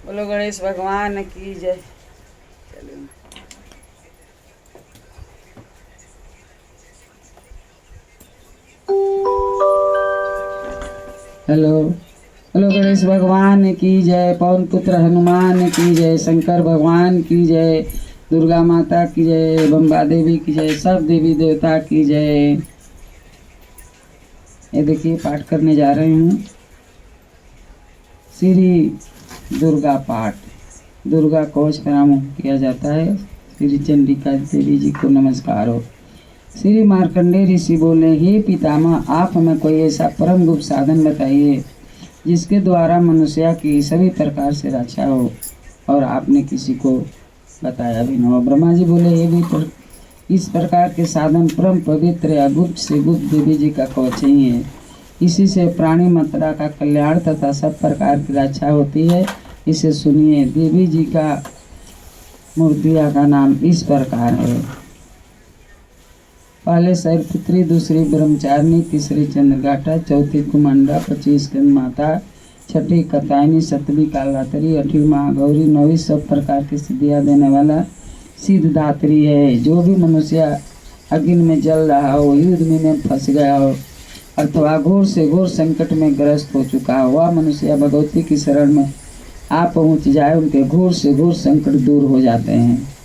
बोलो गणेश भगवान की जय। चलो हेलो। हेलो गणेश भगवान की जय, पवन पुत्र हनुमान की जय, शंकर भगवान की जय, दुर्गा माता की जय, बम्बा देवी की जय, सब देवी देवता की जय। ये देखिए पाठ करने जा रहे हूँ श्री दुर्गा पाठ। दुर्गा कवच प्रारंभ किया जाता है। श्री चंडिका देवी जी को नमस्कार हो। श्री मार्कंडेय ऋषि बोले, हे पितामह, आप हमें कोई ऐसा परम गुप्त साधन बताइए जिसके द्वारा मनुष्य की सभी प्रकार से रक्षा हो और आपने किसी को बताया भी न हो। ब्रह्मा जी बोले, ये भी इस प्रकार के साधन परम पवित्र या गुप्त से गुप्त देवी जी का कवच ही है। इसी से प्राणी मात्रा का कल्याण तथा सब प्रकार की रक्षा होती है। इसे सुनिए। देवी जी का मूर्तिया का नाम इस प्रकार है। पहले शैलपुत्री, दूसरी ब्रह्मचारिणी, तीसरी चंद्रघाटा, चौथी कुमांडा, 25 स्कंद माता, छठी कतायनी, सतवीं कालरात्रि, 8वीं महागौरी, 9वीं सब प्रकार की सिद्धियाँ देने वाला सिद्धदात्री है। जो भी मनुष्य अग्नि में जल रहा हो, युद्ध में फंस गया हो अथवा घोर से घोर संकट में ग्रस्त हो चुका हो, वह मनुष्य भगवती की शरण में आप पहुँच जाए, उनके घोर से घोर संकट दूर हो जाते हैं।